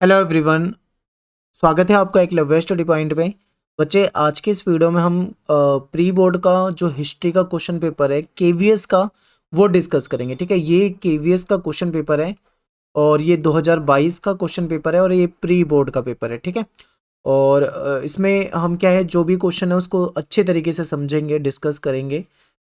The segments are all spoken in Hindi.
Hello everyone. स्वागत है आपका एकलव्य स्टडी पॉइंट में। बच्चे, आज के इस वीडियो में हम प्री बोर्ड का जो हिस्ट्री का क्वेश्चन पेपर है केवीएस का वो डिस्कस करेंगे। ठीक है, ये केवीएस का क्वेश्चन पेपर है और ये 2022 का क्वेश्चन पेपर है और ये प्री बोर्ड का पेपर है। ठीक है, और इसमें हम क्या है, जो भी क्वेश्चन है उसको अच्छे तरीके से समझेंगे, डिस्कस करेंगे।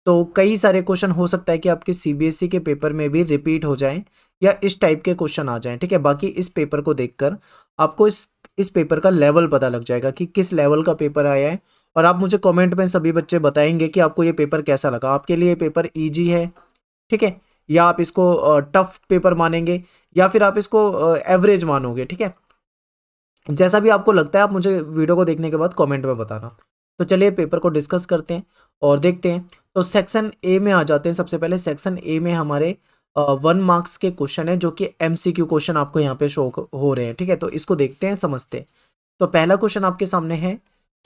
तो कई सारे क्वेश्चन हो सकता है कि आपके सीबीएसई के पेपर में भी रिपीट हो जाएं या इस टाइप के क्वेश्चन आ जाएं। ठीक है, बाकी इस पेपर को देखकर आपको इस पेपर का लेवल पता लग जाएगा कि किस लेवल का पेपर आया है। और आप मुझे कमेंट में सभी बच्चे बताएंगे कि आपको ये पेपर कैसा लगा, आपके लिए पेपर इजी है, ठीक है, या आप इसको टफ पेपर मानेंगे या फिर आप इसको एवरेज मानोगे। ठीक है, जैसा भी आपको लगता है आप मुझे वीडियो को देखने के बाद कमेंट में बताना। तो चलिए पेपर को डिस्कस करते हैं और देखते हैं। तो सेक्शन ए में आ जाते हैं। सबसे पहले सेक्शन ए में हमारे 1 मार्क्स के क्वेश्चन है जो कि एमसीक्यू क्वेश्चन आपको यहाँ पे शो हो रहे हैं। ठीक है, तो इसको देखते हैं, समझते हैं। तो पहला क्वेश्चन आपके सामने है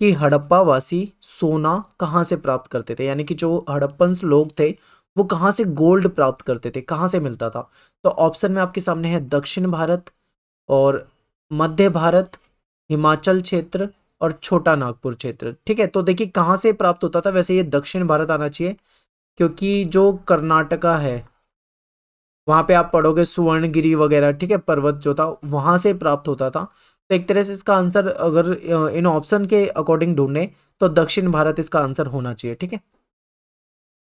कि हड़प्पा वासी सोना कहाँ से प्राप्त करते थे, यानी कि जो हड़प्पन लोग थे वो कहाँ से गोल्ड प्राप्त करते थे, कहाँ से मिलता था। तो ऑप्शन में आपके सामने है दक्षिण भारत और मध्य भारत, हिमाचल क्षेत्र और छोटा नागपुर क्षेत्र। ठीक है, तो देखिए कहाँ से प्राप्त होता था। वैसे ये दक्षिण भारत आना चाहिए क्योंकि जो कर्नाटका है वहां पे आप पढ़ोगे सुवर्णगिरी वगैरह, ठीक है, पर्वत जो था वहां से प्राप्त होता था। तो एक तरह से इसका आंसर अगर इन ऑप्शन के अकॉर्डिंग ढूंढे तो दक्षिण भारत इसका आंसर होना चाहिए। ठीक है,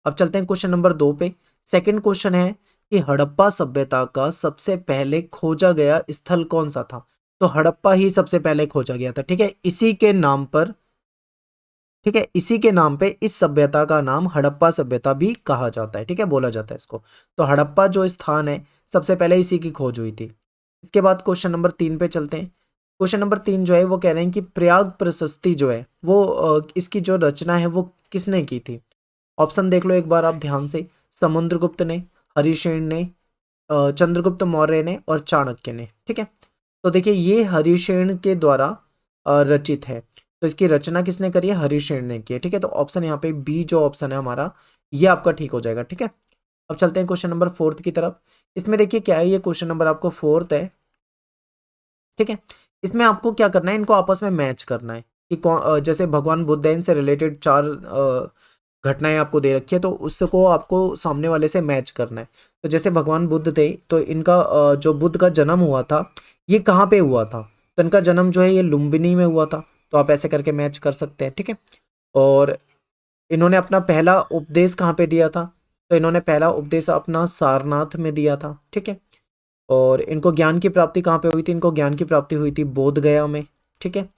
अब चलते हैं क्वेश्चन नंबर 2 पे। सेकंड क्वेश्चन है कि हड़प्पा सभ्यता का सबसे पहले खोजा गया स्थल कौन सा था। तो हड़प्पा ही सबसे पहले खोजा गया था। ठीक है, इसी के नाम पर, ठीक है, इसी के नाम पे इस सभ्यता का नाम हड़प्पा सभ्यता भी कहा जाता है। ठीक है, बोला जाता है इसको। तो हड़प्पा जो स्थान है सबसे पहले इसी की खोज हुई थी। इसके बाद क्वेश्चन नंबर 3 पे चलते हैं। क्वेश्चन नंबर 3 जो है वो कह रहे हैं कि प्रयाग प्रशस्ति जो है वो इसकी जो रचना है वो किसने की थी। ऑप्शन देख लो एक बार आप ध्यान से। समुद्रगुप्त ने, हरिशेन ने, चंद्रगुप्त मौर्य ने और चाणक्य ने। ठीक है, तो देखिए ये हरिशेन के द्वारा रचित है। तो इसकी रचना किसने करी है, हरिशेन ने की है। ठीक है, तो ऑप्शन यहाँ पे बी जो ऑप्शन है हमारा ये आपका ठीक हो जाएगा। ठीक है, अब चलते हैं क्वेश्चन नंबर 4 की तरफ। इसमें देखिए क्या है, ये क्वेश्चन नंबर आपको 4 है। ठीक है, इसमें आपको क्या करना है, इनको आपस में मैच करना है कि जैसे भगवान बुद्ध है, इनसे रिलेटेड 4 घटनाएं आपको दे रखी है, तो उसको आपको सामने वाले से मैच करना है। तो जैसे भगवान बुद्ध थे तो इनका जो बुद्ध का जन्म हुआ था ये कहाँ पे हुआ था। तो इनका जन्म जो है ये लुम्बिनी में हुआ था। तो आप ऐसे करके मैच कर सकते हैं। ठीक है, और इन्होंने अपना पहला उपदेश कहाँ पे दिया था। तो इन्होंने पहला उपदेश अपना सारनाथ में दिया था। ठीक है, और इनको ज्ञान की प्राप्ति कहाँ पे हुई थी, इनको ज्ञान की प्राप्ति हुई थी बोध गया में। ठीक है,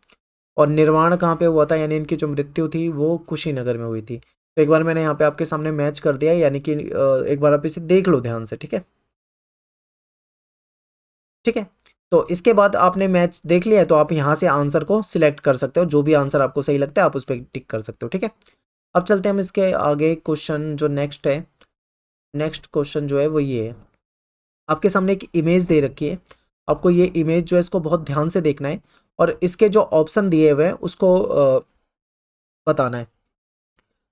और निर्वाण कहाँ पे हुआ था, यानी इनकी जो मृत्यु थी वो कुशीनगर में हुई थी। तो एक बार मैंने यहाँ पे आपके सामने मैच कर दिया, यानी कि एक बार आप इसे देख लो ध्यान से। ठीक है, ठीक है, तो इसके बाद आपने मैच देख लिया है तो आप यहाँ से आंसर को सिलेक्ट कर सकते हो। जो भी आंसर आपको सही लगता है आप उस पर टिक कर सकते हो। ठीक है, अब चलते हैं हम इसके आगे। क्वेश्चन जो नेक्स्ट है, नेक्स्ट क्वेश्चन जो है वो ये है। आपके सामने एक इमेज दे रखी है, आपको ये इमेज जो है इसको बहुत ध्यान से देखना है और इसके जो ऑप्शन दिए हुए हैं उसको बताना है।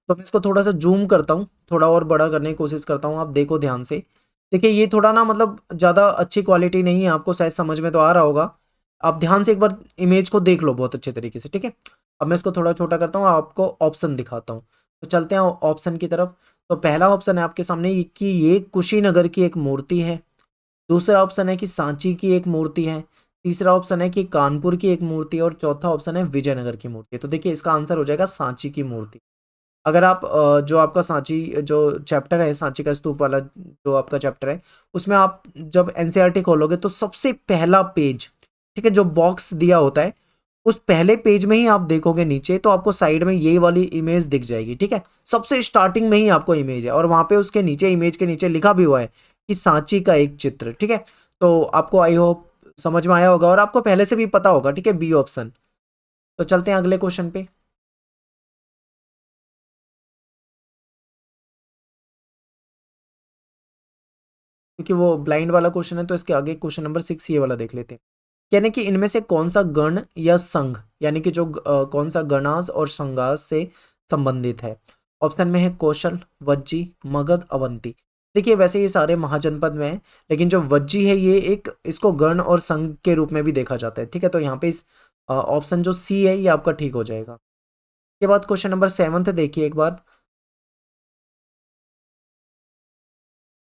तो मैं इसको थोड़ा सा जूम करता हूँ, थोड़ा और बड़ा करने की कोशिश करता हूँ, आप देखो ध्यान से। देखिए ये थोड़ा ना मतलब ज़्यादा अच्छी क्वालिटी नहीं है, आपको शायद समझ में तो आ रहा होगा। आप ध्यान से एक बार इमेज को देख लो बहुत अच्छे तरीके से। ठीक है, अब मैं इसको थोड़ा छोटा करता हूँ, आपको ऑप्शन दिखाता हूँ। तो चलते हैं ऑप्शन की तरफ। तो पहला ऑप्शन है आपके सामने कि ये कुशीनगर की एक मूर्ति है। दूसरा ऑप्शन है कि सांची की एक मूर्ति है। तीसरा ऑप्शन है कि कानपुर की एक मूर्ति है और चौथा ऑप्शन है विजयनगर की मूर्ति है। तो देखिए इसका आंसर हो जाएगा सांची की मूर्ति। अगर आप जो आपका सांची जो चैप्टर है, सांची का स्तूप वाला जो आपका चैप्टर है, उसमें आप जब एनसीईआरटी खोलोगे तो सबसे पहला पेज, ठीक है, जो बॉक्स दिया होता है उस पहले पेज में ही आप देखोगे नीचे तो आपको साइड में ये वाली इमेज दिख जाएगी। ठीक है, सबसे स्टार्टिंग में ही आपको इमेज है और वहां पे उसके नीचे, इमेज के नीचे लिखा भी हुआ है कि सांची का एक चित्र। ठीक है, तो आपको आई होप समझ में आया होगा और आपको पहले से भी पता होगा। ठीक है, बी ऑप्शन। तो चलते हैं अगले क्वेश्चन पे। क्योंकि वो ब्लाइंड वाला क्वेश्चन है तो इसके आगे क्वेश्चन नंबर 6 ये वाला देख लेते हैं। यानी कि इनमें से कौन सा गण या संघ, यानी कि जो कौन सा गणास और संगास से संबंधित है। ऑप्शन में है कौशल, वज्जी, मगध, अवंती। देखिए वैसे ये सारे महाजनपद में हैं, लेकिन जो वज्जी है ये एक इसको गण और संघ के रूप में भी देखा जाता है, ठीक है। तो यहाँ पे इस ऑप्शन जो सी है ये आपका ठीक हो जाएगा। के बाद क्वेश्चन नंबर 7 देखिए एक बार।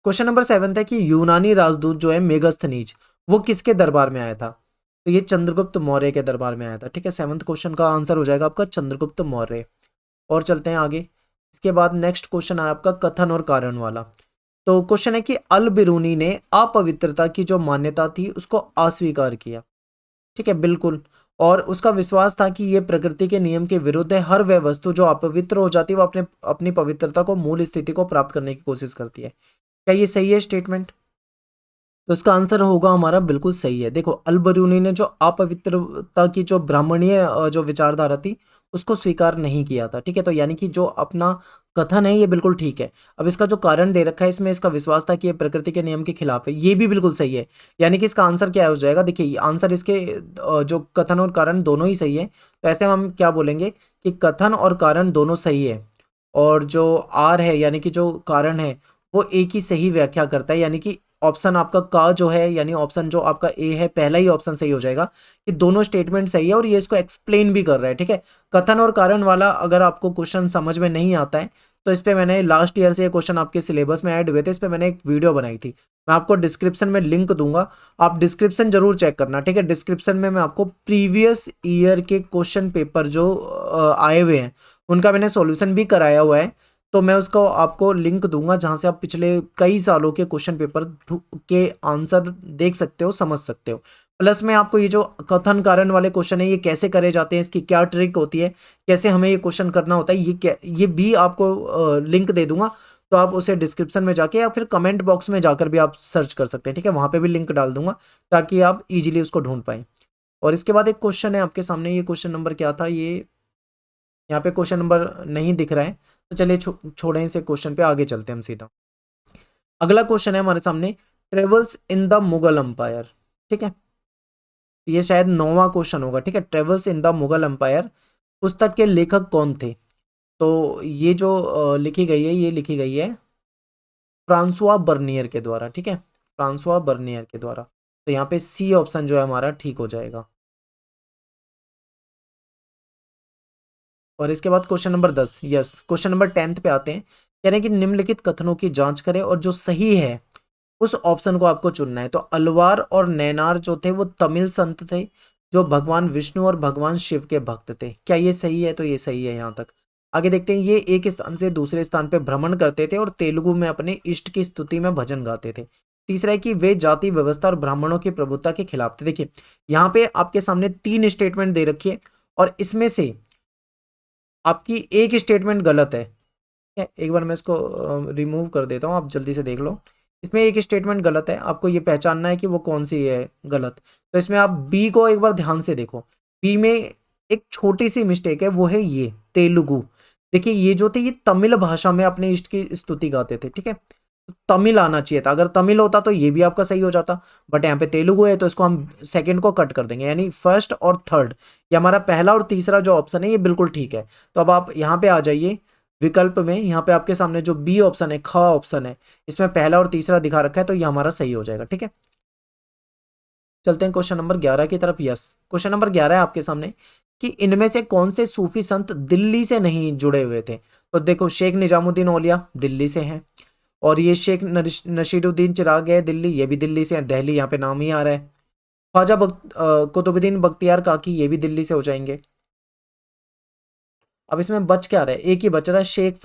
क्वेश्चन नंबर 7 है कि यूनानी राजदूत जो है मेगास्थनीज वो किसके दरबार में आया था? तो ये चंद्रगुप्त मौर्य के दरबार में आया था, ठीक है। 7th क्वेश्चन का आंसर हो जाएगा आपका चंद्रगुप्त मौर्य। और चलते हैं आगे। इसके बाद नेक्स्ट क्वेश्चन है आपका कथन और कारण वाला। तो क्वेश्चन है कि अल बिरूनी ने अपवित्रता की जो मान्यता थी उसको अस्वीकार किया, ठीक है, बिल्कुल। और उसका विश्वास था कि ये प्रकृति के नियम के विरुद्ध है। हर वह वस्तु जो अपवित्र हो जाती है वो अपने अपनी पवित्रता को, मूल स्थिति को प्राप्त करने की कोशिश करती है। क्या ये सही है स्टेटमेंट? तो इसका आंसर होगा हमारा बिल्कुल सही है। देखो अल बरूनी ने जो अपवित्रता की जो ब्राह्मणीय जो विचारधारा थी उसको स्वीकार नहीं किया था, ठीक है। तो यानी कि जो अपना कथन है ये बिल्कुल ठीक है। अब इसका जो कारण दे रखा है इसमें इसका विश्वास था कि ये प्रकृति के नियम के खिलाफ है, ये भी बिल्कुल सही है। यानी कि इसका आंसर क्या हो जाएगा? देखिए आंसर इसके जो कथन और कारण दोनों ही सही है। तो ऐसे हम क्या बोलेंगे कि कथन और कारण दोनों सही है, और जो आर है यानी कि जो कारण है वो एक ही सही व्याख्या करता है। यानी कि ऑप्शन आपका का जो है, यानी ऑप्शन जो आपका ए है, पहला ही ऑप्शन सही हो जाएगा कि दोनों स्टेटमेंट सही है और ये इसको एक्सप्लेन भी कर रहा है, ठीक है। कथन और कारण वाला अगर आपको क्वेश्चन समझ में नहीं आता है तो इस पे मैंने लास्ट ईयर से ये क्वेश्चन आपके सिलेबस में ऐड हुए थे, इस पे मैंने एक वीडियो बनाई थी। मैं आपको डिस्क्रिप्शन में लिंक दूंगा, आप डिस्क्रिप्शन जरूर चेक करना, ठीक है। डिस्क्रिप्शन में मैं आपको प्रीवियस ईयर के क्वेश्चन पेपर जो आए हुए हैं उनका मैंने सॉल्यूशन भी कराया हुआ है। तो मैं उसको आपको लिंक दूंगा जहां से आप पिछले कई सालों के क्वेश्चन पेपर के आंसर देख सकते हो, समझ सकते हो। प्लस में आपको ये जो कथन कारण वाले क्वेश्चन है ये कैसे करे जाते हैं, इसकी क्या ट्रिक होती है, कैसे हमें ये क्वेश्चन करना होता है, ये भी आपको लिंक दे दूंगा। तो आप उसे डिस्क्रिप्शन में जाके या फिर कमेंट बॉक्स में जाकर भी आप सर्च कर सकते हैं, ठीक है। वहां पे भी लिंक डाल दूंगा ताकि आप इजीली उसको ढूंढ पाएं। और इसके बाद एक क्वेश्चन है आपके सामने, ये क्वेश्चन नंबर क्या था, ये यहाँ पे क्वेश्चन नंबर नहीं दिख रहा है, तो चलिए छोड़ें इसे, क्वेश्चन पे आगे चलते हैं हम सीधा। अगला क्वेश्चन है हमारे सामने, travels in the Mughal empire, ठीक है। ये शायद 9वां क्वेश्चन होगा, ठीक है। Travels in the Mughal empire पुस्तक के लेखक कौन थे? तो ये जो लिखी गई है ये लिखी गई है फ्रांसुआ बर्नियर के द्वारा, ठीक है, फ्रांसुआ बर्नियर के द्वारा। तो यहाँ पे सी ऑप्शन जो है हमारा ठीक हो जाएगा। और इसके बाद question number 10, yes, question number 10 पे आते हैं। कह रहे हैं कि निम्नलिखित कथनों की जांच करें और जो सही है उस ऑप्शन को आपको चुनना है। तो अलवार और नैनार जो थे वो तमिल संत थे जो भगवान विष्णु और भगवान शिव के भक्त थे। क्या ये सही है? तो ये सही है यहाँ तक। आगे देखते हैं, ये एक स्थान से दूसरे स्थान पे भ्रमण करते थे और तेलुगु में अपने इष्ट की स्तुति में भजन गाते थे। तीसरा है कि वे जाति व्यवस्था और ब्राह्मणों की प्रभुता के खिलाफ थे। देखिए यहाँ पे आपके सामने 3 स्टेटमेंट दे रखी है और इसमें से आपकी एक स्टेटमेंट गलत है। एक बार मैं इसको रिमूव कर देता हूँ, आप जल्दी से देख लो। इसमें एक स्टेटमेंट गलत है, आपको ये पहचानना है कि वो कौन सी है गलत। तो इसमें आप बी को एक बार ध्यान से देखो, बी में एक छोटी सी मिस्टेक है, वो है ये तेलुगु। देखिए ये जो थे ये तमिल भाषा में अपने इष्ट की स्तुति गाते थे, ठीक है। तमिल आना चाहिए था, अगर तमिल होता तो ये भी आपका सही हो जाता, बट यहाँ पे तेलुगु है तो इसको हम सेकंड को कट कर देंगे, यानी फर्स्ट और थर्ड, ये हमारा पहला और तीसरा जो ऑप्शन है ये बिल्कुल ठीक है। तो अब आप यहाँ पे आ जाइए विकल्प में, यहाँ पे आपके सामने जो बी ऑप्शन है, ख ऑप्शन है, इसमें पहला और तीसरा दिखा रखा है तो ये हमारा सही हो जाएगा, ठीक है। चलते हैं क्वेश्चन नंबर 11 की तरफ। यस, क्वेश्चन नंबर 11 है आपके सामने कि इनमें से कौन से सूफी संत दिल्ली से नहीं जुड़े हुए थे? तो देखो शेख निजामुद्दीन औलिया दिल्ली से हैं, और ये शेख नशीरुद्दीन चिराग है दिल्ली, ये भी दिल्ली से है, दिल्ली यहाँ पे नाम ही आ रहा है। ख्वाजा कुतुबुद्दीन बख्तियार काकी, ये भी दिल्ली से हो जाएंगे। अब इसमें बच क्या रहा है? एक ही बच रहा है, शेख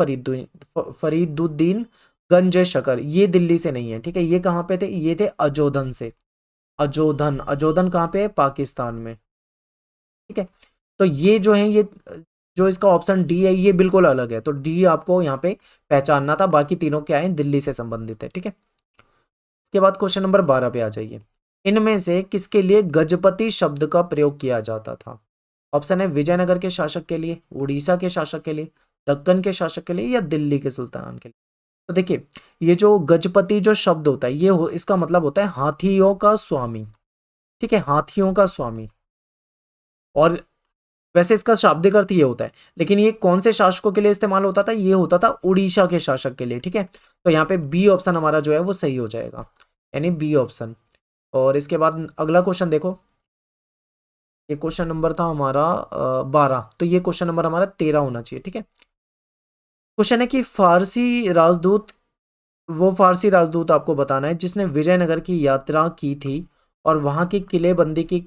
फरीदुद्दीन गंज शकर, ये दिल्ली से नहीं है, ठीक है। ये कहाँ पे थे? ये थे अजोधन से। अजोधन, अजोधन कहाँ पे है? पाकिस्तान में, ठीक है। तो ये जो है, ये जो इसका ऑप्शन डी है ये बिल्कुल अलग है, तो डी आपको यहाँ पे पहचानना था, बाकी तीनों क्या है? दिल्ली से संबंधित है, ठीक है। इसके बाद क्वेश्चन नंबर 12 पे आ जाइए। इनमें से किसके लिए गजपति शब्द का प्रयोग किया जाता था? ऑप्शन है विजयनगर के शासक के लिए, उड़ीसा के शासक के लिए, दक्कन के शासक के लिए, या दिल्ली के सुल्तान के लिए। तो देखिए ये जो गजपति जो शब्द होता है इसका मतलब होता है हाथियों का स्वामी, ठीक है, हाथियों का स्वामी। और वैसे इसका शाब्दिक अर्थ ये होता है, लेकिन ये कौन से शासकों के लिए इस्तेमाल होता था, ये होता था उड़ीसा के शासक के लिए, ठीक है। तो यहाँ पे बी ऑप्शन हमारा जो है वो सही हो जाएगा, यानी बी ऑप्शन। और इसके बाद अगला क्वेश्चन देखो, ये क्वेश्चन नंबर था हमारा 12, तो ये क्वेश्चन नंबर हमारा 13 होना चाहिए, ठीक है। क्वेश्चन है कि फारसी राजदूत, वो फारसी राजदूत आपको बताना है जिसने विजयनगर की यात्रा की थी और वहां की किलेबंदी की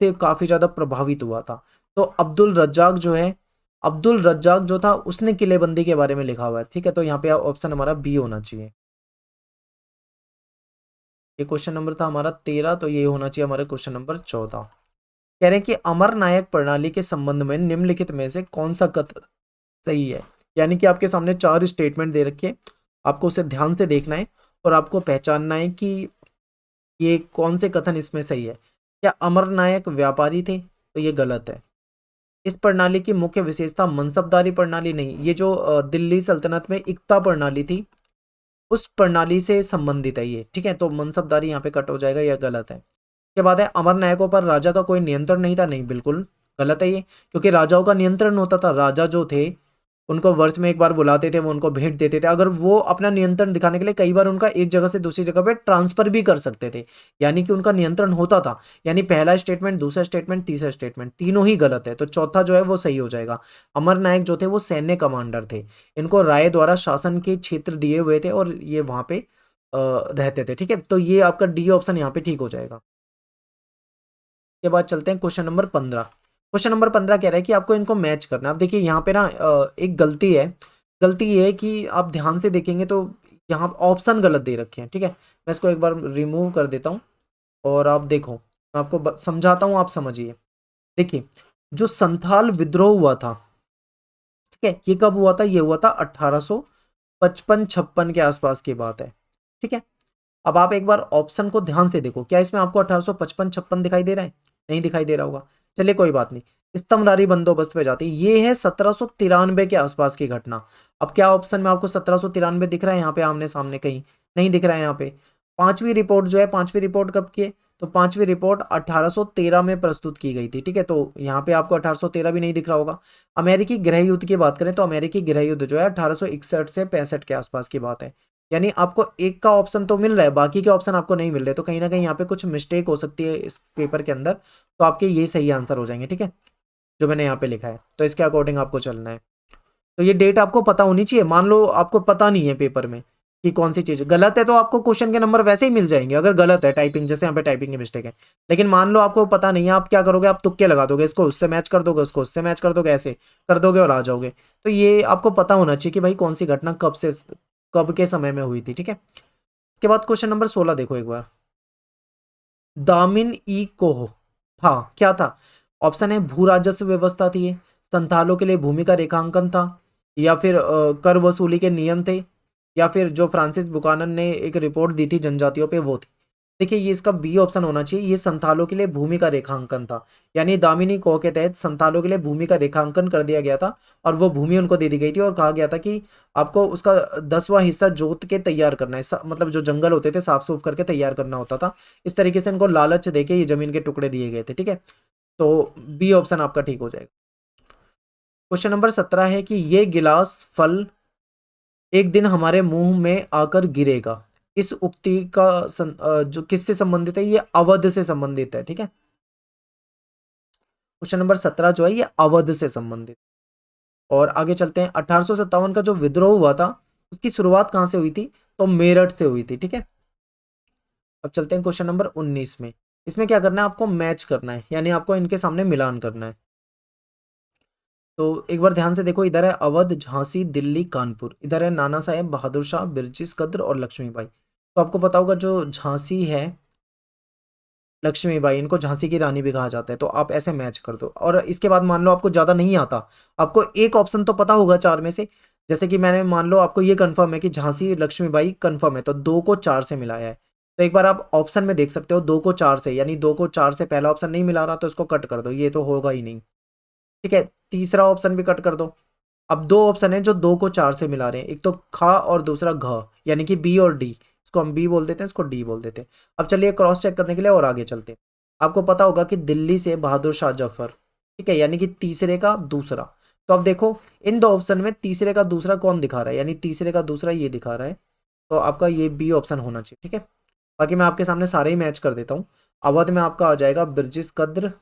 से काफी ज्यादा प्रभावित हुआ था। तो अब्दुल रज्जाक जो है, अब्दुल रज्जाक जो था उसने किलेबंदी के बारे में लिखा हुआ है, ठीक है। तो यहाँ पे ऑप्शन हमारा बी होना चाहिए। ये क्वेश्चन नंबर था हमारा 13, तो ये होना चाहिए हमारा क्वेश्चन नंबर 14। कह रहे हैं कि अमर नायक प्रणाली के संबंध में निम्नलिखित में से कौन सा कथन सही है। यानी कि आपके सामने 4 स्टेटमेंट दे रखे हैं, आपको उसे ध्यान से देखना है और आपको पहचानना है कि ये कौन से कथन इसमें सही है। क्या अमर नायक व्यापारी थे, तो ये गलत है। इस प्रणाली की मुख्य विशेषता मनसबदारी प्रणाली नहीं, ये जो दिल्ली सल्तनत में इक्ता प्रणाली थी उस प्रणाली से संबंधित है ये, ठीक है। तो मनसबदारी यहाँ पे कट हो जाएगा, यह गलत है। के बाद है अमर नायकों पर राजा का कोई नियंत्रण नहीं था, नहीं बिल्कुल गलत है ये, क्योंकि राजाओं का नियंत्रण होता था। राजा जो थे उनको वर्ष में एक बार बुलाते थे, वो उनको भेंट देते थे, अगर वो अपना नियंत्रण दिखाने के लिए कई बार उनका एक जगह से दूसरी जगह पे ट्रांसफर भी कर सकते थे, यानी कि उनका नियंत्रण होता था। यानी पहला स्टेटमेंट, दूसरा स्टेटमेंट, तीसरा स्टेटमेंट तीनों ही गलत है, तो चौथा जो है वो सही हो जाएगा। अमर नायक जो थे वो सैन्य कमांडर थे, इनको राय द्वारा शासन के क्षेत्र दिए हुए थे और ये वहां पे रहते थे, ठीक है। तो ये आपका डी ऑप्शन यहाँ पे ठीक हो जाएगा। के बाद चलते हैं क्वेश्चन नंबर 15। क्वेश्चन नंबर 15 कह रहा है कि आपको इनको मैच करना है। अब देखिए यहाँ पे ना एक गलती है, गलती ये है कि आप ध्यान से देखेंगे तो यहाँ ऑप्शन गलत दे रखे हैं, ठीक है। मैं इसको एक बार रिमूव कर देता हूँ और आप देखो, मैं आपको समझाता हूँ, आप समझिए। देखिए, जो संथाल विद्रोह हुआ था, ठीक है, ये कब हुआ था, ये हुआ था 1855-56 के आसपास की बात है, ठीक है। अब आप एक बार ऑप्शन को ध्यान से देखो, क्या इसमें आपको 1855-56 दिखाई दे रहा है, नहीं दिखाई दे रहा होगा, चलिए कोई बात नहीं। स्तंभरारी बंदोबस्त पे जाती है, ये है 1793 के आसपास की घटना। अब क्या ऑप्शन में आपको 1793 दिख रहा है यहाँ पे आमने सामने, कहीं नहीं दिख रहा है यहाँ पे। पांचवी रिपोर्ट जो है, पांचवी रिपोर्ट कब की है, तो पांचवी रिपोर्ट 1813 में प्रस्तुत की गई थी, ठीक है। तो यहाँ पे आपको 1813 भी नहीं दिख रहा होगा। अमेरिकी गृह युद्ध की बात करें तो अमेरिकी गृह युद्ध जो है 1861 से 65 के आसपास की बात है। यानी आपको एक का ऑप्शन तो मिल रहा है, बाकी के ऑप्शन आपको नहीं मिल रहे, तो कहीं ना कहीं यहाँ पे कुछ मिस्टेक हो सकती है इस पेपर के अंदर, तो आपके ये सही आंसर हो जाएंगे, ठीक है, जो मैंने यहाँ पे लिखा है। तो इसके अकॉर्डिंग आपको चलना है। तो ये डेट आपको पता होनी चाहिए। मान लो आपको पता नहीं है पेपर में कि कौन सी चीज गलत है, तो आपको क्वेश्चन के नंबर वैसे ही मिल जाएंगे अगर गलत है टाइपिंग, जैसे यहाँ पे टाइपिंग की मिस्टेक है। लेकिन मान लो आपको पता नहीं है, आप क्या करोगे, आप तुक्के लगा दोगे, इसको उससे मैच कर दोगे, उसको उससे मैच कर दोगे, ऐसे कर दोगे और आ जाओगे। तो ये आपको पता होना चाहिए कि भाई कौन सी घटना कब से कब के समय में हुई थी, ठीक है। इसके बाद क्वेश्चन नंबर 16 देखो एक बार। दामिन ई कोह था, क्या था। ऑप्शन है भू राजस्व व्यवस्था थी ये, संथालों के लिए भूमि का रेखांकन था, या फिर कर वसूली के नियम थे, या फिर जो फ्रांसिस बुकानन ने एक रिपोर्ट दी थी जनजातियों पे वो थी। देखिए ये इसका बी ऑप्शन होना चाहिए, ये संथालों के लिए भूमि का रेखांकन था। यानी दामिनी कोह के तहत संथालों के लिए भूमि का रेखांकन कर दिया गया था और वो भूमि उनको दे दी गई थी और कहा गया था कि आपको उसका 10वां हिस्सा जोत के तैयार करना है, मतलब जो जंगल होते थे साफ सूफ करके तैयार करना होता था। इस तरीके से इनको लालच देके ये जमीन के टुकड़े दिए गए थे, ठीक है। तो बी ऑप्शन आपका ठीक हो जाएगा। क्वेश्चन नंबर 17 है कि ये गिलास फल एक दिन हमारे मुंह में आकर गिरेगा, इस उक्ति का जो किससे संबंधित है, ये अवध से संबंधित है, ठीक है। क्वेश्चन नंबर 17 जो है ये अवध से संबंधित। और आगे चलते हैं, 1857 का जो विद्रोह हुआ था उसकी शुरुआत कहां से हुई थी, तो मेरठ से हुई थी, ठीक है। अब चलते हैं क्वेश्चन नंबर 19 में। इसमें क्या करना है, आपको मैच करना है, यानी आपको इनके सामने मिलान करना है। तो एक बार ध्यान से देखो, इधर है अवध, झांसी, दिल्ली, कानपुर, इधर है नाना साहेब, बहादुर शाह, बिरजिस कद्र और लक्ष्मीबाई। तो आपको पता होगा जो झांसी है, लक्ष्मीबाई, इनको झांसी की रानी भी कहा जाता है, तो आप ऐसे मैच कर दो। और इसके बाद मान लो आपको ज्यादा नहीं आता, आपको एक ऑप्शन तो पता होगा 4 में से, जैसे कि मैंने मान लो आपको ये कंफर्म है कि झांसी लक्ष्मीबाई कंफर्म है, तो 2 को 4 से मिलाया है। तो एक बार आप ऑप्शन में देख सकते हो 2 को 4 से, यानी 2 को 4 से पहला ऑप्शन नहीं मिला रहा तो इसको कट कर दो, ये तो होगा ही नहीं, ठीक है। तीसरा ऑप्शन भी कट कर दो। अब 2 ऑप्शन है जो 2 को 4 से मिला रहे हैं, एक तो खा और दूसरा घ, यानी कि बी और डी, इसको हम बी बोल देते हैं, इसको डी बोल देते हैं। अब चलिए क्रॉस चेक करने के लिए और आगे चलते हैं। आपको पता होगा कि दिल्ली से बहादुर शाह जफर, ठीक है, यानी कि तीसरे का दूसरा। तो अब देखो इन दो ऑप्शन में तीसरे का दूसरा कौन दिखा रहा है, यानी तीसरे का दूसरा ये दिखा रहा है, तो आपका ये बी ऑप्शन होना चाहिए। ठीक है, बाकी मैं आपके सामने सारे ही मैच कर देता हूँ। अवध में आपका आ जाएगा बिरजिस कद्र,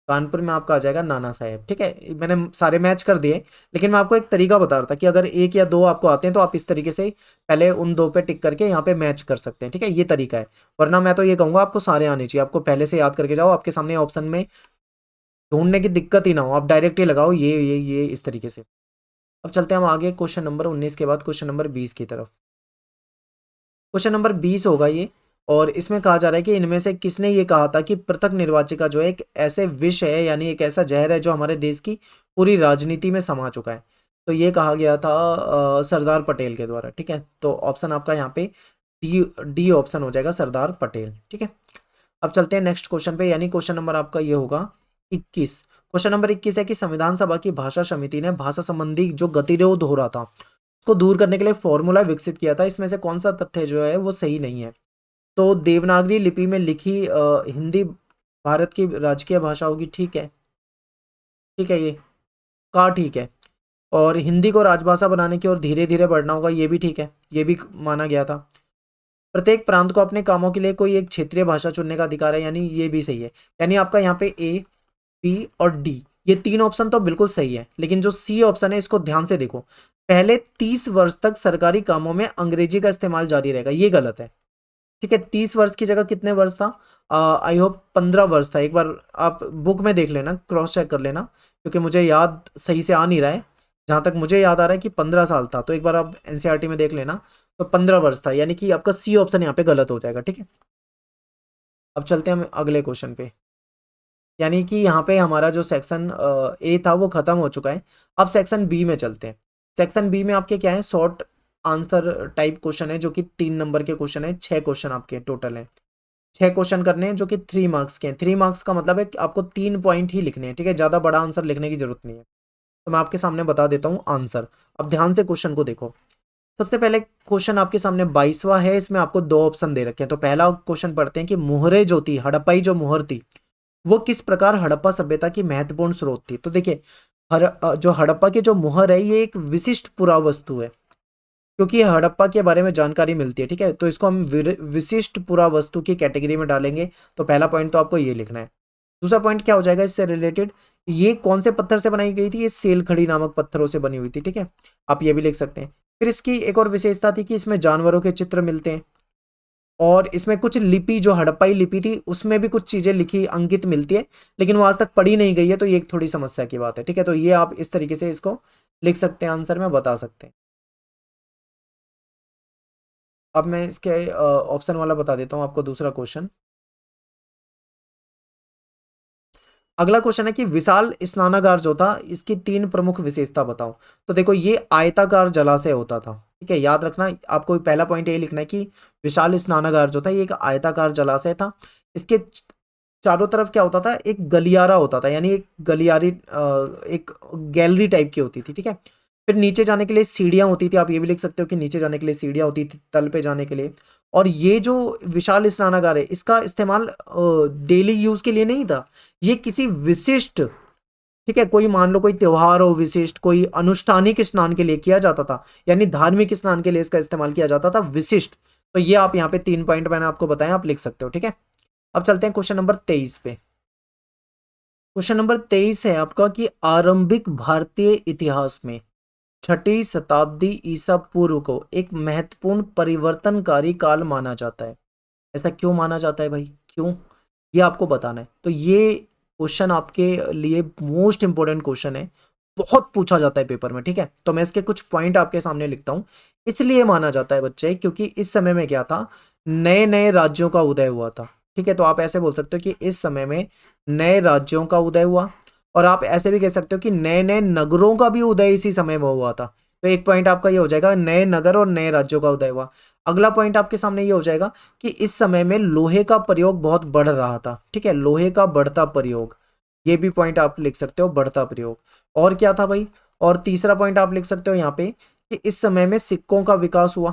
कानपुर में आपका आ जाएगा नाना साहेब। ठीक है, मैंने सारे मैच कर दिए, लेकिन मैं आपको एक तरीका बता रहा था कि अगर एक या दो आपको आते हैं तो आप इस तरीके से पहले उन दो पे टिक करके यहाँ पे मैच कर सकते हैं। ठीक है, ये तरीका है, वरना मैं तो ये कहूंगा आपको सारे आने चाहिए, आपको पहले से याद करके जाओ, आपके सामने ऑप्शन में ढूंढने की दिक्कत ही ना हो, आप डायरेक्ट ही लगाओ ये इस तरीके से। अब चलते हैं हम आगे क्वेश्चन नंबर 19 के बाद क्वेश्चन नंबर 20 की तरफ। क्वेश्चन नंबर 20 होगा ये, और इसमें कहा जा रहा है कि इनमें से किसने ये कहा था कि पृथक निर्वाचिका जो है एक ऐसे विष है, यानी एक ऐसा जहर है जो हमारे देश की पूरी राजनीति में समा चुका है। तो ये कहा गया था सरदार पटेल के द्वारा। ठीक है, तो ऑप्शन आपका यहाँ पे डी डी ऑप्शन हो जाएगा, सरदार पटेल। ठीक है, अब चलते हैं नेक्स्ट क्वेश्चन पे, यानी क्वेश्चन नंबर आपका ये होगा 21। क्वेश्चन नंबर 21 है कि संविधान सभा की भाषा समिति ने भाषा संबंधी जो गतिरोध हो रहा था उसको दूर करने के लिए फॉर्मूला विकसित किया था, इसमें से कौन सा तथ्य जो है वो सही नहीं है। तो देवनागरी लिपि में लिखी हिंदी भारत की राजकीय भाषा होगी, ठीक है, ठीक है, ये का ठीक है। और हिंदी को राजभाषा बनाने की ओर धीरे धीरे बढ़ना होगा, ये भी ठीक है, ये भी माना गया था। प्रत्येक प्रांत को अपने कामों के लिए कोई एक क्षेत्रीय भाषा चुनने का अधिकार है, यानी ये भी सही है। यानी आपका यहाँ पे ए, बी और डी ये तीन ऑप्शन तो बिल्कुल सही है, लेकिन जो सी ऑप्शन है इसको ध्यान से देखो, पहले 30 वर्ष तक सरकारी कामों में अंग्रेजी का इस्तेमाल जारी रहेगा, ये गलत है। ठीक है, 30 वर्ष की जगह कितने वर्ष था, आई होप 15 वर्ष था। एक बार आप बुक में देख लेना, क्रॉस चेक कर लेना, क्योंकि मुझे याद सही से आ नहीं रहा है। जहां तक मुझे याद आ रहा है कि 15 साल था, तो एक बार आप एनसीईआरटी में देख लेना, तो 15 वर्ष था, यानी कि आपका सी ऑप्शन यहाँ पे गलत हो जाएगा। ठीक है, अब चलते हैं हम अगले क्वेश्चन पे, यानी कि यहाँ पे हमारा जो सेक्शन ए था वो खत्म हो चुका है। अब सेक्शन बी में चलते हैं। सेक्शन बी में आपके क्या है, शॉर्ट आंसर टाइप क्वेश्चन है, जो कि 3 नंबर के क्वेश्चन है, 6 क्वेश्चन आपके टोटल है। 6 क्वेश्चन करने हैं जो कि 3 मार्क्स के हैं। 3 मार्क्स का मतलब है कि आपको 3 पॉइंट ही लिखने हैं। ठीक है, ज़्यादा बड़ा आंसर लिखने की जरूरत नहीं है। तो मैं आपके सामने बता देता हूँ आंसर। अब ध्यान से क्वेश्चन को देखो। सबसे पहले क्वेश्चन आपके सामने 22वां है, इसमें आपको 2 ऑप्शन दे रखे हैं। तो पहला क्वेश्चन पढ़ते हैं कि मुहरे जो थी, हड़प्पाई जो मुहर थी, वो किस प्रकार हड़प्पा सभ्यता की महत्वपूर्ण स्रोत थी। तो देखिए जो हड़प्पा की जो मुहर है ये एक विशिष्ट पुरावस्तु है, क्योंकि हड़प्पा के बारे में जानकारी मिलती है। ठीक है, तो इसको हम विशिष्ट पुरावस्तु की कैटेगरी में डालेंगे। तो पहला पॉइंट तो आपको ये लिखना है। दूसरा पॉइंट क्या हो जाएगा इससे रिलेटेड, ये कौन से पत्थर से बनाई गई थी, ये सेलखड़ी नामक पत्थरों से बनी हुई थी। ठीक है, आप ये भी लिख सकते हैं। फिर इसकी एक और विशेषता थी कि इसमें जानवरों के चित्र मिलते हैं, और इसमें कुछ लिपि जो हड़प्पाई लिपि थी उसमें भी कुछ चीजें लिखी अंकित मिलती है, लेकिन वो आज तक पढ़ी नहीं गई है, तो ये एक थोड़ी समस्या की बात है। ठीक है, तो ये आप इस तरीके से इसको लिख सकते हैं, आंसर में बता सकते हैं। अब मैं इसके ऑप्शन वाला बता देता हूँ आपको दूसरा क्वेश्चन। अगला क्वेश्चन है कि विशाल स्नानागार जो था इसकी 3 प्रमुख विशेषता बताओ। तो देखो ये आयताकार जलाशय होता था। ठीक है, याद रखना, आपको पहला पॉइंट ये लिखना है कि विशाल स्नानागार जो था ये एक आयताकार जलाशय था। इसके चारों तरफ क्या होता था, एक गलियारा होता था, यानी एक गलियारी एक गैलरी टाइप की होती थी। ठीक है, फिर नीचे जाने के लिए सीढ़ियां होती थी, आप ये भी लिख सकते हो कि नीचे जाने के लिए सीढ़ियां होती थी तल पे जाने के लिए। और ये जो विशाल स्नानागार है इसका इस्तेमाल डेली यूज के लिए नहीं था, ये किसी विशिष्ट, ठीक है, कोई मान लो कोई त्योहार हो विशिष्ट, कोई अनुष्ठानिक स्नान के लिए किया जाता था, यानी धार्मिक स्नान के लिए इसका इस्तेमाल किया जाता था, विशिष्ट। तो ये आप यहाँ पे 3 पॉइंट मैंने आपको बताया, आप लिख सकते हो। ठीक है, अब चलते हैं क्वेश्चन नंबर 23 पे। क्वेश्चन नंबर 23 है आपका कि आरंभिक भारतीय इतिहास में 6ठी शताब्दी ईसा पूर्व को एक महत्वपूर्ण परिवर्तनकारी काल माना जाता है। ऐसा क्यों माना जाता है भाई, क्यों, ये आपको बताना है। तो ये क्वेश्चन आपके लिए मोस्ट इंपोर्टेंट क्वेश्चन है, बहुत पूछा जाता है पेपर में। ठीक है, तो मैं इसके कुछ पॉइंट आपके सामने लिखता हूं। इसलिए माना जाता है बच्चे क्योंकि इस समय में क्या था, नए नए राज्यों का उदय हुआ था। ठीक है, तो आप ऐसे बोल सकते हो कि इस समय में नए राज्यों का उदय हुआ, और आप ऐसे भी कह सकते हो कि नए नए नगरों का भी उदय इसी समय में हुआ था। तो एक पॉइंट आपका ये हो जाएगा, नए नगर और नए राज्यों का उदय हुआ। अगला पॉइंट आपके सामने ये हो जाएगा कि इस समय में लोहे का प्रयोग बहुत बढ़ रहा था। ठीक है, लोहे का बढ़ता प्रयोग, ये भी पॉइंट आप लिख सकते हो, बढ़ता प्रयोग। और क्या था भाई, और तीसरा पॉइंट आप लिख सकते हो यहाँ पे कि इस समय में सिक्कों का विकास हुआ।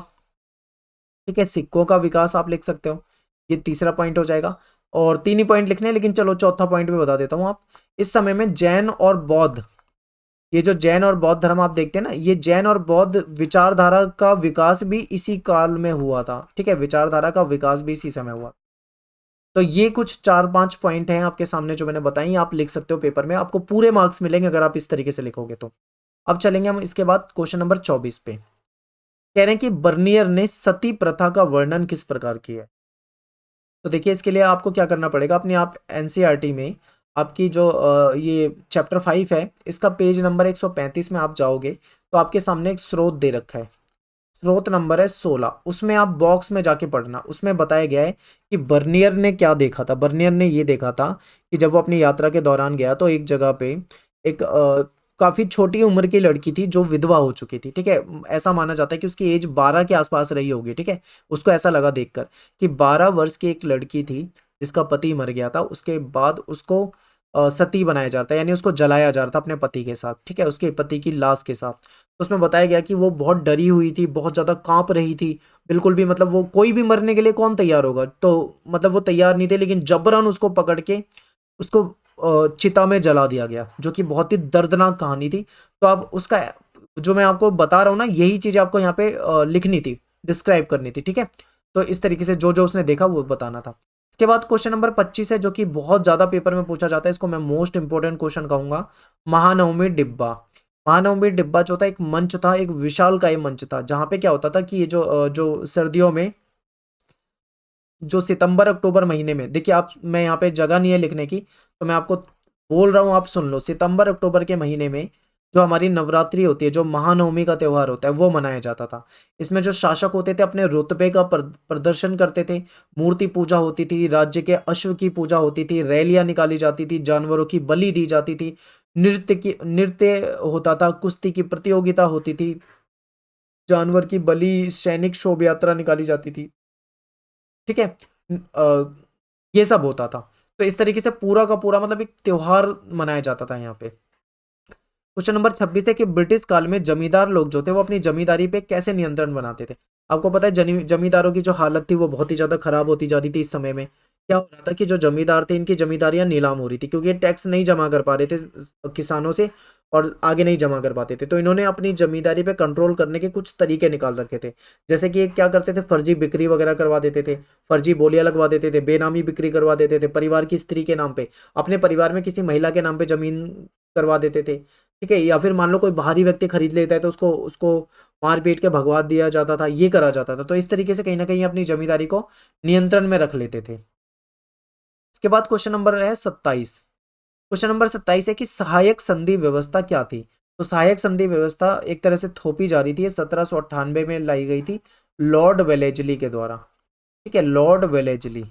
ठीक है, सिक्कों का विकास आप लिख सकते हो, ये तीसरा पॉइंट हो जाएगा। और 3 ही पॉइंट लिखने हैं, लेकिन चलो चौथा पॉइंट भी बता देता हूँ। आप इस समय में जैन और बौद्ध, ये जो जैन और बौद्ध धर्म आप देखते हैं ना, ये जैन और बौद्ध विचारधारा का विकास भी इसी काल में हुआ था। ठीक है, विचारधारा का विकास भी इसी समय हुआ। तो ये कुछ 4-5 पॉइंट हैं आपके सामने जो मैंने बताई, आप लिख सकते हो पेपर में, आपको पूरे मार्क्स मिलेंगे अगर आप इस तरीके से लिखोगे तो। अब चलेंगे हम इसके बाद क्वेश्चन नंबर 24 पे। कह रहे हैं कि बर्नियर ने सती प्रथा का वर्णन किस प्रकार किया है। तो देखिए, इसके लिए आपको क्या करना पड़ेगा, अपने आप एनसीईआरटी में आपकी जो ये चैप्टर 5 है, इसका पेज नंबर 135 में आप जाओगे तो आपके सामने एक स्रोत दे रखा है, स्रोत नंबर है 16। उसमें आप बॉक्स में जाके पढ़ना, उसमें बताया गया है कि बर्नियर ने क्या देखा था। बर्नियर ने ये देखा था कि जब वो अपनी यात्रा के दौरान गया तो एक जगह पे एक काफी छोटी उम्र की लड़की थी जो विधवा हो चुकी थी। ठीक है, ऐसा माना जाता है कि उसकी एज 12 के आसपास रही होगी। ठीक है, उसको ऐसा लगा देखकर कि 12 वर्ष की एक लड़की थी जिसका पति मर गया था, उसके बाद उसको सती बनाया जाता है, यानी उसको जलाया जा रहा था अपने पति के साथ। ठीक है, उसके पति की लाश के साथ। तो उसमें बताया गया कि वो बहुत डरी हुई थी, बहुत ज्यादा कांप रही थी, बिल्कुल भी मतलब वो कोई भी मरने के लिए कौन तैयार होगा, तो मतलब वो तैयार नहीं थे, लेकिन जबरन उसको पकड़ के उसको चिता में जला दिया गया, जो कि बहुत ही दर्दनाक कहानी थी। तो अब उसका जो मैं आपको बता रहा हूँ ना, यही चीज आपको यहाँ पे लिखनी थी, डिस्क्राइब करनी थी। ठीक है, तो इस तरीके से जो जो उसने देखा वो बताना था। इसके बाद क्वेश्चन नंबर 25 है, जो कि बहुत ज्यादा पेपर में पूछा जाता है, इसको मैं मोस्ट इंपोर्टेंट क्वेश्चन कहूंगा। महानवमी डिब्बा। महानवमी डिब्बा जो था एक मंच था, एक विशालकाय मंच था, जहां पे क्या होता था कि ये जो सर्दियों में, जो सितंबर अक्टूबर महीने में, देखिए आप, मैं यहाँ पे जगह नहीं है लिखने की तो मैं आपको बोल रहा हूँ, आप सुन लो। सितंबर अक्टूबर के महीने में जो हमारी नवरात्रि होती है, जो महानवमी का त्योहार होता है, वो मनाया जाता था। इसमें जो शासक होते थे अपने रुतबे का प्रदर्शन करते थे, मूर्ति पूजा होती थी, राज्य के अश्व की पूजा होती थी, रैलियां निकाली जाती थी, जानवरों की बलि दी जाती थी, नृत्य होता था, कुश्ती की प्रतियोगिता होती थी, जानवर की बलि, सैनिक शोभा यात्रा निकाली जाती थी। ठीक है, ये सब होता था। तो इस तरीके से पूरा का पूरा मतलब एक त्योहार मनाया जाता था यहाँ पे। क्वेश्चन नंबर 26 है कि ब्रिटिश काल में जमींदार लोग जो थे वो अपनी जमींदारी पे कैसे नियंत्रण बनाते थे। आपको पता है जमींदारों की जो हालत थी वो बहुत ही ज्यादा खराब होती जा रही थी। इस समय में क्या हो रहा था कि जो जमींदार थे, इनकी जमींदारियां नीलाम हो रही थी, क्योंकि ये टैक्स नहीं जमा कर पा रहे थे किसानों से, और आगे नहीं जमा कर पाते थे। तो इन्होंने अपनी जमींदारी पे कंट्रोल करने के कुछ तरीके निकाल रखे थे। जैसे कि ये क्या करते थे, फर्जी बिक्री वगैरह करवा देते थे, फर्जी बोलियां लगवा देते थे, बेनामी बिक्री करवा देते थे, परिवार की स्त्री के नाम पे, अपने परिवार में किसी महिला के नाम पे जमीन करवा देते थे। ठीक है, या फिर मान लो कोई बाहरी व्यक्ति खरीद लेता है तो उसको उसको मार पीट के भगवा दिया जाता था, ये करा जाता था। तो इस तरीके से कहीं ना कहीं अपनी जमींदारी को नियंत्रण में रख लेते थे। इसके बाद क्वेश्चन नंबर है 27। क्वेश्चन नंबर 27 है कि सहायक संधि व्यवस्था क्या थी। तो सहायक संधि व्यवस्था एक तरह से थोपी जा रही थी, ये 1798 में लाई गई थी लॉर्ड वेलेजली के द्वारा। ठीक है, लॉर्ड वेलेजली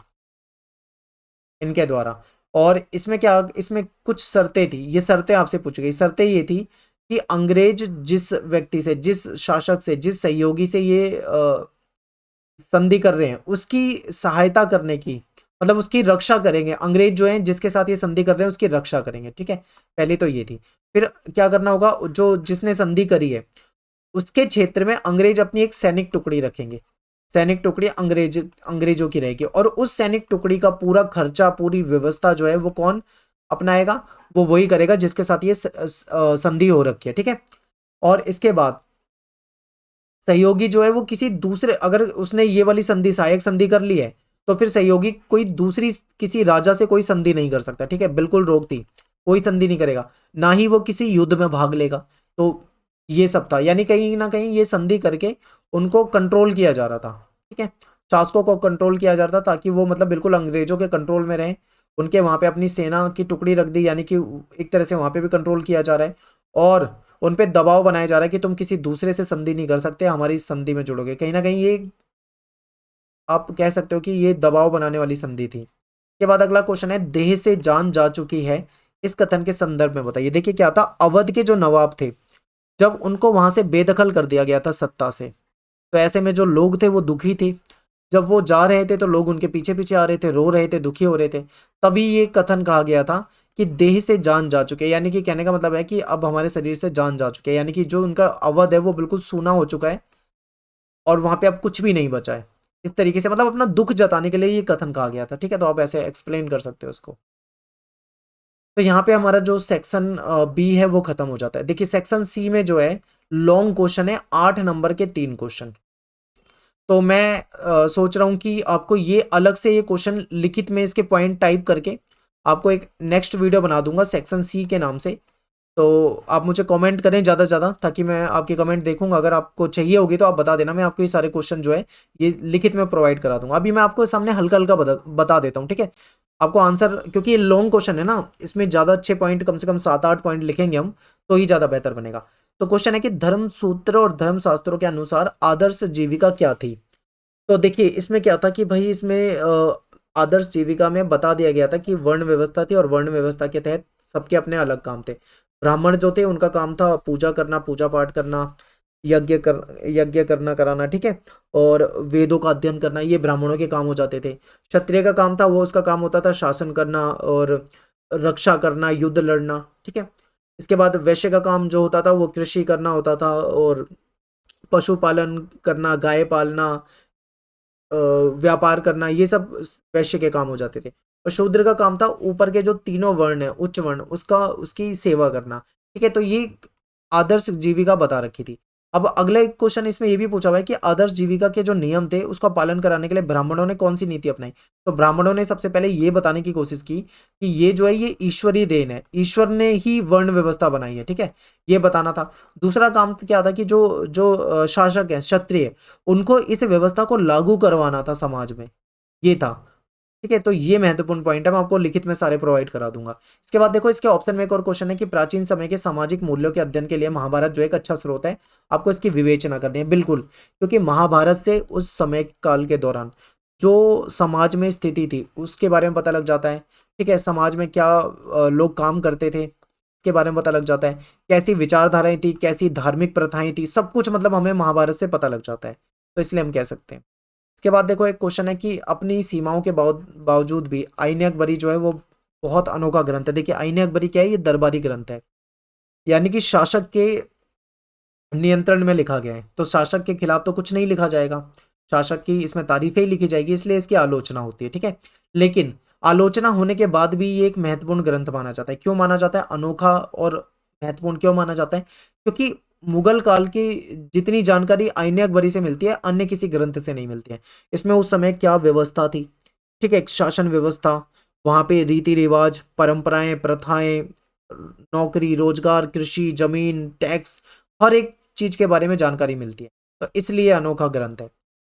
इनके द्वारा। और इसमें क्या, इसमें कुछ शर्तें थी, ये शर्तें आपसे पूछी गई। शर्तें ये थी कि अंग्रेज जिस व्यक्ति से, जिस शासक से, जिस सहयोगी से ये संधि कर रहे हैं, उसकी सहायता करने की, मतलब उसकी रक्षा करेंगे। अंग्रेज जो हैं जिसके साथ ये संधि कर रहे हैं उसकी रक्षा करेंगे। ठीक है, पहले तो ये थी। फिर क्या करना होगा, जो जिसने संधि करी है उसके क्षेत्र में अंग्रेज अपनी एक सैनिक टुकड़ी रखेंगे। सैनिक टुकड़ी अंग्रेजों की रहेगी, और उस सैनिक टुकड़ी का पूरा खर्चा, पूरी व्यवस्था जो है वो कौन अपनाएगा, वो वही करेगा जिसके साथ ये संधि हो रखी है। ठीक है, और इसके बाद सहयोगी जो है वो किसी दूसरे, अगर उसने ये वाली संधि, सहायक संधि कर ली है, तो फिर सहयोगी कोई दूसरी किसी राजा से कोई संधि नहीं कर सकता। ठीक है, बिल्कुल रोक थी, कोई संधि नहीं करेगा, ना ही वो किसी युद्ध में भाग लेगा। तो ये सब था, यानी कहीं ना कहीं ये संधि करके उनको कंट्रोल किया जा रहा था। ठीक है, शासकों को कंट्रोल किया जा रहा था ताकि वो मतलब बिल्कुल अंग्रेजों के कंट्रोल में रहें। उनके वहां पे अपनी सेना की टुकड़ी रख दी, यानी कि एक तरह से वहां पे भी कंट्रोल किया जा रहा है, और उन पे दबाव बनाया जा रहा है कि तुम किसी दूसरे से संधि नहीं कर सकते, हमारी इस संधि में जुड़ोगे। कहीं ना कहीं ये आप कह सकते हो कि ये दबाव बनाने वाली संधि थी। के बाद अगला क्वेश्चन है, देह से जान जा चुकी है, इस कथन के संदर्भ में बताइए। देखिए क्या था, अवध के जो नवाब थे, जब उनको वहां से बेदखल कर दिया गया था सत्ता से, तो ऐसे में जो लोग थे वो दुखी थे। जब वो जा रहे थे तो लोग उनके पीछे पीछे आ रहे थे, रो रहे थे, दुखी हो रहे थे। तभी ये कथन कहा गया था कि देह से जान जा चुके, यानी कि कहने का मतलब है कि अब हमारे शरीर से जान जा चुके हैं, यानी कि जो उनका अवध है वो बिल्कुल सूना हो चुका है और वहां पे अब कुछ भी नहीं बचा है। इस तरीके से, मतलब अपना दुख जताने के लिए ये कथन कहा गया था, ठीक है। तो आप ऐसे एक्सप्लेन कर सकते हो उसको। तो यहाँ पे हमारा जो सेक्शन बी है वो खत्म हो जाता है। देखिए सेक्शन सी में जो है लॉन्ग क्वेश्चन है, 8 नंबर के 3 क्वेश्चन। तो मैं सोच रहा हूँ कि आपको ये अलग से ये क्वेश्चन लिखित में इसके पॉइंट टाइप करके आपको एक नेक्स्ट वीडियो बना दूंगा सेक्शन सी के नाम से। तो आप मुझे कमेंट करें ज़्यादा से ज़्यादा, ताकि मैं आपके कमेंट देखूंगा। अगर आपको चाहिए होगी तो आप बता देना, मैं आपको ये सारे क्वेश्चन जो है ये लिखित में प्रोवाइड करा दूंगा। अभी मैं आपको सामने हल्का हल्का बता देता हूँ, ठीक है। आपको आंसर, क्योंकि ये लॉन्ग क्वेश्चन है ना, इसमें ज़्यादा अच्छे पॉइंट, कम से कम 7-8 पॉइंट लिखेंगे हम, तो ही ज़्यादा बेहतर बनेगा। तो क्वेश्चन है कि धर्म सूत्र और धर्म शास्त्रों के अनुसार आदर्श जीविका क्या थी। तो देखिए इसमें क्या था कि भाई इसमें आदर्श जीविका में बता दिया गया था कि वर्ण व्यवस्था थी, और वर्ण व्यवस्था के तहत सबके अपने अलग काम थे। ब्राह्मण जो थे उनका काम था पूजा करना, पूजा पाठ करना, यज्ञ करना कराना, ठीक है। और वेदों का अध्ययन करना, ये ब्राह्मणों के काम हो जाते थे। क्षत्रिय का काम था, वो उसका काम होता था शासन करना और रक्षा करना, युद्ध लड़ना, ठीक है। इसके बाद वैश्य का काम जो होता था वो कृषि करना होता था, और पशुपालन करना, गाय पालना, व्यापार करना, ये सब वैश्य के काम हो जाते थे। और शूद्र का काम था ऊपर के जो तीनों वर्ण है, उच्च वर्ण, उसका उसकी सेवा करना, ठीक है। तो ये आदर्श जीविका बता रखी थी। अब अगला एक क्वेश्चन इसमें ये भी पूछा हुआ है कि आदर्श जीविका के जो नियम थे उसका पालन कराने के लिए ब्राह्मणों ने कौन सी नीति अपनाई। तो ब्राह्मणों ने सबसे पहले ये बताने की कोशिश की कि ये जो है ये ईश्वरीय देन है, ईश्वर ने ही वर्ण व्यवस्था बनाई है, ठीक है, ये बताना था। दूसरा काम तो क्या था कि जो जो शासक है, क्षत्रिय, उनको इस व्यवस्था को लागू करवाना था समाज में, ये था, ठीक है। तो ये महत्वपूर्ण पॉइंट है, मैं आपको लिखित में सारे प्रोवाइड करा दूंगा। इसके बाद देखो इसके ऑप्शन में एक और क्वेश्चन है कि प्राचीन समय के सामाजिक मूल्यों के अध्ययन के लिए महाभारत जो एक अच्छा स्रोत है, आपको इसकी विवेचना करनी है। बिल्कुल, क्योंकि महाभारत से उस समय काल के दौरान जो समाज में स्थिति थी उसके बारे में पता लग जाता है, ठीक है। समाज में क्या लोग काम करते थे के बारे में पता लग जाता है, कैसी विचारधाराएं थी, कैसी धार्मिक प्रथाएं थी, सब कुछ मतलब हमें महाभारत से पता लग जाता है। तो इसलिए हम कह सकते हैं। इसके बाद देखो एक क्वेश्चन है कि अपनी सीमाओं के बावजूद भी आईने अकबरी जो है वो बहुत अनोखा ग्रंथ है। देखिए आईने अकबरी क्या है, ये दरबारी ग्रंथ है, यानी कि शासक के नियंत्रण में लिखा गया है। तो शासक के खिलाफ तो कुछ नहीं लिखा जाएगा, शासक की इसमें तारीफें ही लिखी जाएगी, इसलिए इसकी आलोचना होती है, ठीक है। लेकिन आलोचना होने के बाद भी ये एक महत्वपूर्ण ग्रंथ माना जाता है। क्यों माना जाता है अनोखा और महत्वपूर्ण क्यों माना जाता है? क्योंकि मुगल काल की जितनी जानकारी आईने अकबरी से मिलती है अन्य किसी ग्रंथ से नहीं मिलती है। इसमें उस समय क्या व्यवस्था थी, ठीक है, एक शासन व्यवस्था, वहां पे रीति रिवाज, परंपराएं, प्रथाएं, नौकरी, रोजगार, कृषि, जमीन, टैक्स, हर एक चीज के बारे में जानकारी मिलती है। तो इसलिए अनोखा ग्रंथ है।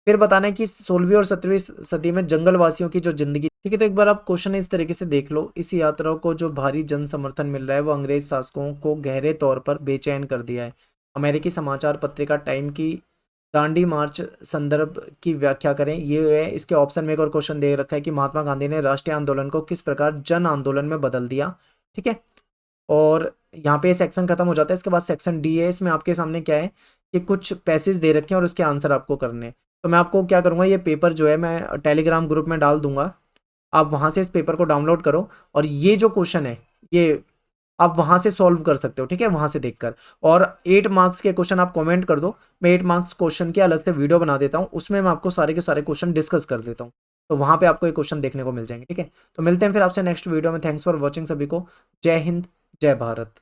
फिर बताना है कि 16वीं और 17वीं सदी में जंगल वासियों की जो जिंदगी, ठीक है। तो एक बार आप क्वेश्चन इस तरीके से देख लो, इस यात्रा को जो भारी जन समर्थन मिल रहा है वो अंग्रेज शासकों को गहरे तौर पर बेचैन कर दिया है। अमेरिकी समाचार पत्रिका टाइम की दांडी मार्च संदर्भ की व्याख्या करें, ये है। इसके ऑप्शन में एक और क्वेश्चन दे रखा है कि महात्मा गांधी ने राष्ट्रीय आंदोलन को किस प्रकार जन आंदोलन में बदल दिया, ठीक है। और यहाँ पे सेक्शन खत्म हो जाता है। इसके बाद सेक्शन डी है, इसमें आपके सामने क्या है कि कुछ पैसेज दे रखे हैं और उसके आंसर आपको करने हैं। तो मैं आपको क्या करूँगा, ये पेपर जो है मैं टेलीग्राम ग्रुप में डाल दूंगा, आप वहाँ से इस पेपर को डाउनलोड करो, और ये जो क्वेश्चन है ये आप वहाँ से सॉल्व कर सकते हो, ठीक है, वहाँ से देखकर। और 8 मार्क्स के क्वेश्चन आप कमेंट कर दो, मैं 8 मार्क्स क्वेश्चन की अलग से वीडियो बना देता हूँ, उसमें मैं आपको सारे के सारे क्वेश्चन डिस्कस कर देता हूँ। तो वहाँ पे आपको ये क्वेश्चन देखने को मिल जाएंगे, ठीक है। तो मिलते हैं फिर आपसे नेक्स्ट वीडियो में। थैंक्स फॉर वॉचिंग सभी को। जय हिंद, जय भारत।